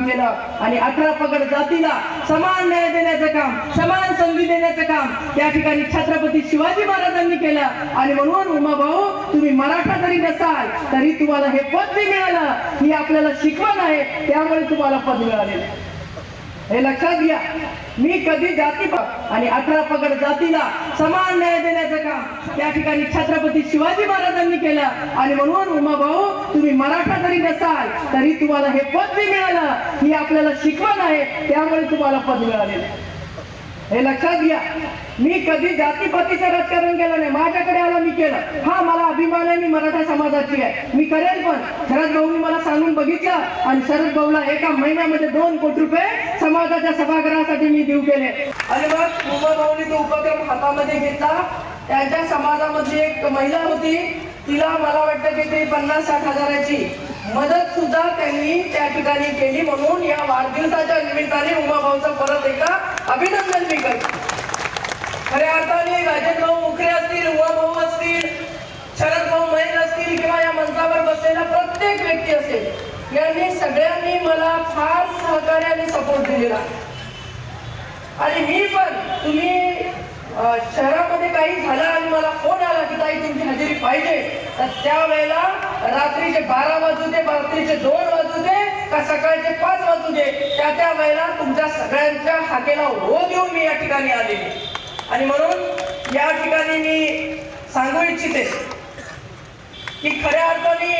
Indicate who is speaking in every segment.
Speaker 1: काम केलं आणि 18 पगड जातीला समान न्याय देण्याचं काम, समान संधी देण्याचं काम त्या ठिकाणी छत्रपती शिवाजी महाराजांनी केलं. आणि म्हणून उमाभाऊ, तुम्ही मराठा जरी नसाल तरी तुम्हाला हे पद मिळालं ही आपल्याला शिकवण आहे, त्यामुळे तुम्हाला पद मिळाले. हे लक्षात घ्या. मी कधी जाती आणि 18 पगड जातीला समान न्याय देण्याचं काम त्या ठिकाणी छत्रपती शिवाजी महाराजांनी केलं. आणि म्हणून उमाभाऊ, तुम्ही मराठा जरी नसाल तरी तुम्हाला हे पद मिळालं ही आपल्याला शिकवण आहे, त्यामुळे तुम्हाला पद मिळाले. हे लक्षात घ्या. मी कधी जातीपातीचं राजकारण केलं नाही. माझ्याकडे आला मी केलं. हा, मला अभिमान आहे, मी मराठा समाजाची आहे, मी करेल. पण शरद भाऊनी मला सांगून बघितलं आणि शरद भाऊला एका महिन्यामध्ये 2 कोटी रुपये समाजाच्या सभागृहासाठी मी देऊ केले. आणि मग उमाभाऊनी तो उपक्रम हातामध्ये घेतला. त्यांच्या समाजामध्ये एक महिला होती, तिला मला वाटतं की ते 50-60 हजाराची मदत सुद्धा त्यांनी त्या ठिकाणी केली. म्हणून या वाढदिवसाच्या निमित्ताने उमाभाऊचं परत एकदा अभिनंदन मी करतो. खऱ्या अर्थाने राजेंद्र भाऊ मुखरे असतील, उमाभाऊ असतील, शरद भाऊ महेश असतील किंवा या मंचावर बसलेला प्रत्येक व्यक्ती असेल, यांनी सगळ्यांनी मला फार सहकार्याने सपोर्ट दिलेला. आणि मी पण, तुम्ही शहरामध्ये काही झालं आणि मला फोन आला की ताई तुमची हजेरी पाहिजे, तर त्यावेळेला रात्रीचे 12 वाजू दे, रात्रीचे 2 वाजू दे का सकाळचे 5 वाजू दे, त्या वेळेला तुमच्या सगळ्यांच्या हाकेला हो देऊन मी या ठिकाणी आले. आणि म्हणून या ठिकाणी मी सांगू इच्छिते की खऱ्या अर्थाने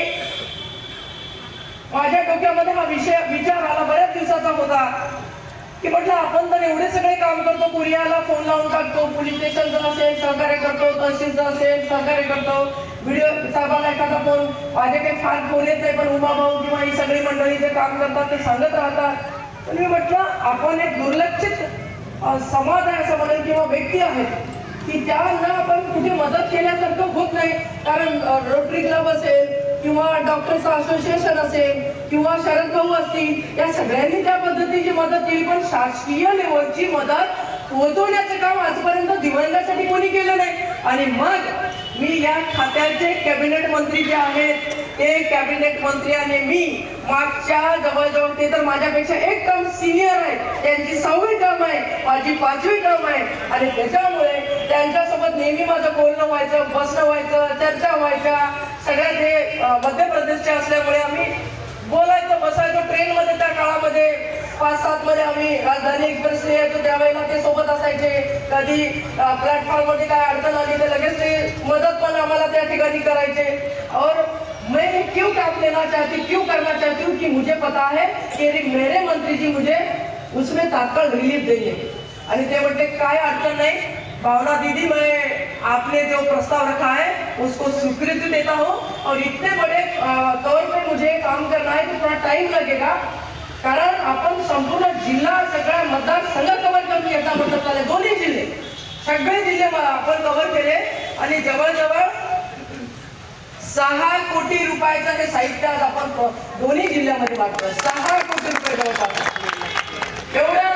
Speaker 1: माझ्या डोक्यामध्ये हा विचार आला बऱ्याच दिवसाचा होता की म्हटलं आपण तर एवढे सगळे काम करतो, कुरियाला फोन लावून टाकतो, पोलीस स्टेशनचं असेल सहकार्य करतो, तहसीलचं असेल सहकार्य करतो, व्हिडिओ साहेबांना एखादा फोन, माझे काही फार फोन येत नाही, पण उमाभाऊ किंवा ही सगळी मंडळी जे काम करतात ते सांगत राहतात. पण मी म्हटलं आपण एक दुर्लक्षित समाज आहे असं म्हणून किंवा व्यक्ती आहेत की त्यांना आपण कुठे मदत केल्यासारखं होत नाही. कारण रोटरी क्लब असेल किंवा डॉक्टर्स असोसिएशन असेल किंवा शरद भाऊ असतील, या सगळ्यांनी त्या पद्धतीची मदत केली, पण शासकीय लेवलची मदत पोहोचवण्याचं काम आजपर्यंत दिवंगासाठी कोणी केलं नाही. आणि मग मी या खात्याचे कॅबिनेट मंत्री जे आहेत ते कॅबिनेट मंत्री आणि मी मागच्या जवळजवळ, ते तर माझ्यापेक्षा एक टर्म सिनियर आहे, त्यांची 6वी टर्म आहे, माझी 5वी टर्म आहे. आणि त्याच्यामुळे त्यांच्यासोबत नेहमी माझं बोलणं व्हायचं, बसणं व्हायचं, चर्चा व्हायच्या. सगळ्या ते मध्य प्रदेशचे असल्यामुळे आम्ही बोलायचं, बसायचं ट्रेनमध्ये. त्या काळामध्ये 5-7 मध्ये आम्ही राजधानी एक्सप्रेसने यायचो, त्यावेळेला ते सोबत असायचे. कधी प्लॅटफॉर्ममध्ये काय अडचण आली तर लगेच ते मदत पण आम्हाला त्या ठिकाणी करायचे. और मैं क्यों काम लेना चाहती, क्यों करना चाहती हूँ कि मुझे पता है कि मेरे मंत्री जी मुझे उसमें तात्काळ रिलीफ देंगे. आणि ते म्हटले काय अडचण नाही भावना दीदी, मैं आपने जो प्रस्ताव रखा है उसको स्वीकृति देता हूँ, और इतने बड़े तौर पे मुझे काम करना है तो थोड़ा टाइम लगेगा, कारण आपण संपूर्ण जिल्हा सगळ्या मतदारसंघ कव्हर करून घेता म्हटलं चालेल. दोन्ही जिल्हे, सगळे जिल्हे आपण कव्हर केले आणि जवळजवळ 6 कोटी रुपयाचं हे साहित्य आज आपण दोन्ही जिल्ह्यामध्ये वाटतो. 6 कोटी रुपये जवळपास एवढ्या